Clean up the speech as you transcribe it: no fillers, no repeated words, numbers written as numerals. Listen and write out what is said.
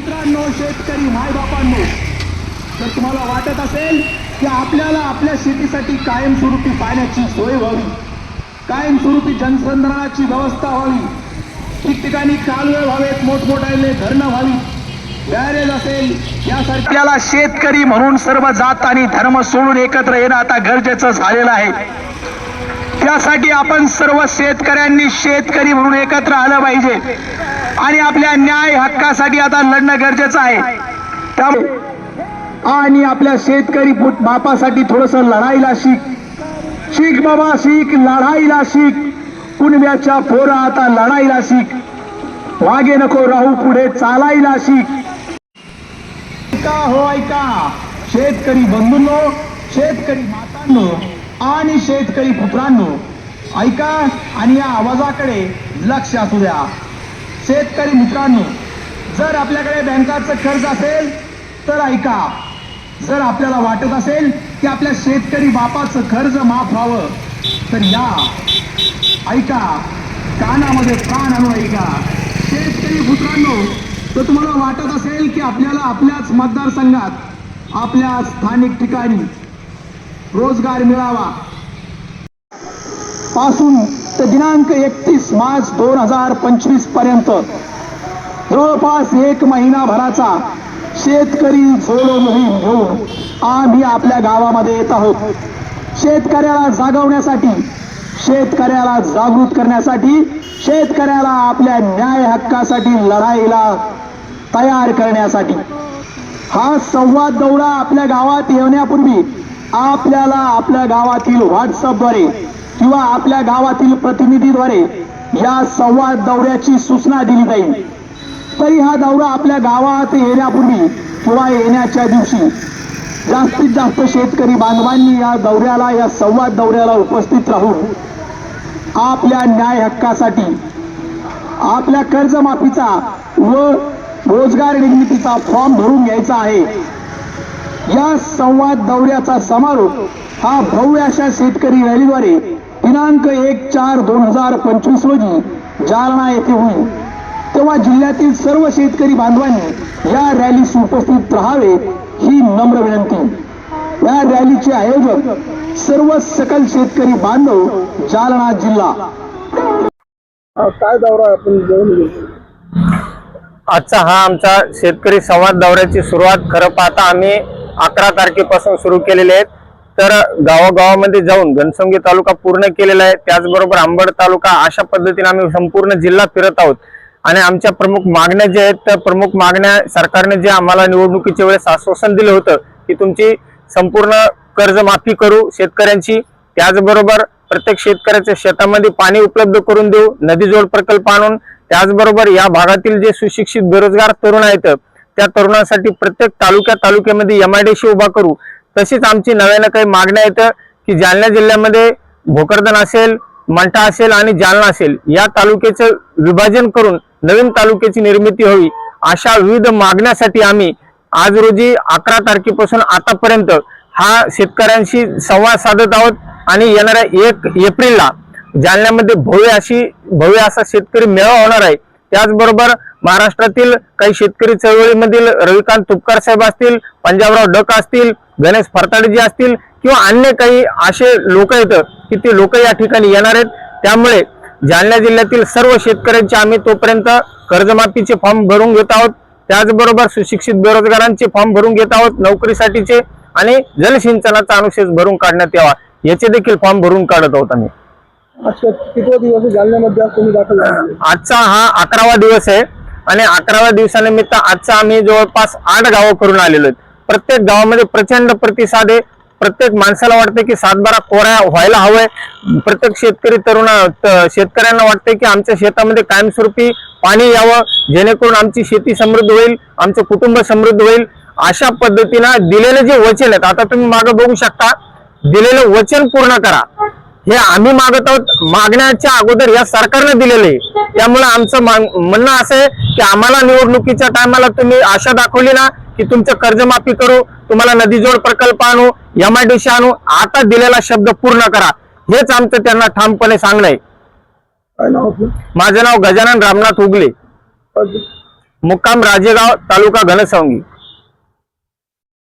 मित्रांनो, शेतकरी मायबापांनो, जर तुम्हाला वाटत असेल की आपल्याला आपल्या शेतीसाठी कायमस्वरूपी पाण्याची सोय व्हावी, कायमस्वरूपी जलसंधारणाची व्यवस्था व्हावी, ठिकठिकाणी कालवे व्हावेत, मोठमोठाले धरणं व्हावी, बॅरेज असेल, यासाठी आपल्याला शेतकरी म्हणून सर्व जात आणि धर्म सोडून एकत्र येणं आता गरजेचं झालेलं आहे। त्यासाठी आपण सर्व शेतकऱ्यांनी शेतकरी म्हणून एकत्र आलं पाहिजे आणि आपल्या न्याय हक्कासाठी आता लढणं गरजेचं आहे। त्यामुळे आणि आपल्या शेतकरी बापासाठी थोडस लढाईला शिक बाबा, शिक, लढाईला शिक, कुणब्याच्या पोरा आता लढाईला शिक, मागे नको राहू, पुढे चालायला शिक। ऐका हो ऐका, शेतकरी बंधूंनो, शेतकरी मातांनो आणि शेतकरी पुत्रांनो, ऐका आणि या आवाजाकडे लक्ष असू द्या। शेतकरी मित्रांनो, जर आपल्याकडे बँकाचं कर्ज असेल तर ऐका, जर आपल्याला वाटत असेल की आपल्या शेतकरी बापाचं कर्ज माफ व्हावं तर या ऐका, कानामध्ये प्राण आणून ऐका। शेतकरी पुत्रांनो, तर तुम्हाला वाटत असेल की आपल्याला आपल्याच मतदारसंघात, आपल्या स्थानिक ठिकाणी रोजगार मिळावा, पासून ते दिनांक 31 मार्च 2025 पर्यंत जवळपास 1 महिनाभराचा शेतकरी जोडो मोहीम घेऊन आम्ही आपल्या गावामध्ये येत आहोत। शेतकऱ्याला जागवण्यासाठी, शेतकऱ्याला जागृत करण्यासाठी, शेतकऱ्याला आपल्या न्याय हक्कासाठी लढाईला तयार करण्यासाठी हा संवाद दौरा आपल्या गावात येण्यापूर्वी आपल्याला आपल्या गावातील व्हॉट्सअपद्वारे किंवा आपल्या गावातील प्रतिनिधीद्वारे या संवाद दौऱ्याची सूचना दिली जाईल। तरी हा दौरा आपल्या गावात येण्यापूर्वी किंवा येण्याच्या दिवशी जास्तीत जास्त शेतकरी बांधवांनी या दौऱ्याला, या संवाद दौऱ्याला उपस्थित राहून आपल्या न्याय हक्कासाठी, आपल्या कर्जमाफीचा व रोजगार निर्मितीचा फॉर्म भरून घ्यायचा आहे। या संवाद दौऱ्याचा समारोप हा भव्य अशा शेतकरी रॅलीद्वारे दिनांक 1/4/2025 रोजी जालना येथे होईल। तेव्हा जिल्ह्यातील सर्व शेतकरी बांधवांनी या रॅलीस उपस्थित राहावे ही नम्र विनंती। या रॅलीचे आयोजक सर्व सकल शेतकरी बांधव, जालना जिल्हा। काय दौरा आपण घेऊन आजचा हा आमचा शेतकरी संवाद दौऱ्याची सुरुवात खरं पाहता आम्ही 11 तारखेपासून सुरू केलेले आहेत। तर गावागावामध्ये जाऊन घनसंगी तालुका पूर्ण केलेला आहे, त्याचबरोबर अंबड तालुका, अशा पद्धतीने आम्ही संपूर्ण जिल्हा फिरत आहोत। आणि आमच्या प्रमुख मागण्या ज्या आहेत, त्या प्रमुख मागण्या सरकारने जे आम्हाला निवडणुकीच्या वेळेस आश्वासन दिलं होतं की तुमची संपूर्ण कर्जमाफी करू शेतकऱ्यांची, त्याचबरोबर प्रत्येक शेतकऱ्याच्या शेतामध्ये पाणी उपलब्ध करून देऊ, नदीजोड प्रकल्प आणून, त्याचबरोबर या भागातील जे सुशिक्षित बेरोजगार तरुण आहेत त्या तरुणांसाठी प्रत्येक तालुक्यामध्ये MIDC उभा करू। तशीच आमची नव्यानं काही मागण्या आहेत की जालना जिल्ह्यामध्ये भोकरदन असेल, मंठा असेल आणि जालना असेल या तालुक्याचं विभाजन करून नवीन तालुक्याची निर्मिती व्हावी, अशा विविध मागण्यासाठी आम्ही आज रोजी 11 तारखेपासून आतापर्यंत हा शेतकऱ्यांशी संवाद साधत आहोत। आणि येणाऱ्या 1 एप्रिलला जालन्यामध्ये भव्य असा शेतकरी मेळावा होणार आहे। त्याचबरोबर महाराष्ट्रातील काही शेतकरी चळवळीमधील रविकांत तुपकर साहेब असतील, पंजाबराव डक असतील, गणेश फरताडे जे असतील किंवा अन्य काही असे लोक आहेत की ते लोक या ठिकाणी येणार आहेत। त्यामुळे जालना जिल्ह्यातील सर्व शेतकऱ्यांचे आम्ही तोपर्यंत कर्जमाफीचे फॉर्म भरून घेत आहोत, त्याचबरोबर सुशिक्षित बेरोजगारांचे फॉर्म भरून घेत आहोत, नोकरीसाठीचे आणि जलसिंचनाचा अनुशेष भरून काढण्यात यावा याचे देखील फॉर्म भरून काढत आहोत आम्ही। किती दिवस जालन्यामध्ये तुम्ही दाखल झाले? आजचा हा 11वा दिवस आहे आणि 11व्या दिवसानिमित्त आजचा आम्ही जवळपास 8 गावं करून आलेलो आहेत। प्रत्येक गावामध्ये प्रचंड प्रतिसाद आहे। प्रत्येक माणसाला वाटतं की सातबारा कोरा व्हायला हवंय। प्रत्येक शेतकऱ्यांना वाटतंय की आमच्या शेतामध्ये कायमस्वरूपी पाणी यावं, जेणेकरून आमची शेती समृद्ध होईल, आमचं कुटुंब समृद्ध होईल। अशा पद्धतीनं दिलेले जे वचन आहेत, आता तुम्ही मागे बघू शकता, दिलेलं वचन पूर्ण करा हे आम्ही मागत आहोत। मागण्याच्या अगोदर या सरकारने दिलेले, त्यामुळे आमचं म्हणणं असं आहे की आम्हाला निवडणुकीच्या टायमाला तुम्ही आशा दाखवली ना की तुमचं कर्जमाफी करू, तुम्हाला नदीजोड प्रकल्प आणू, MIDC आणू, आता दिलेला शब्द पूर्ण करा, हेच आमचं त्यांना ठामपणे सांगणं आहे। माझं नाव गजानन रामनाथ उगले। मुक्काम राजेगाव, तालुका घनसावंगी.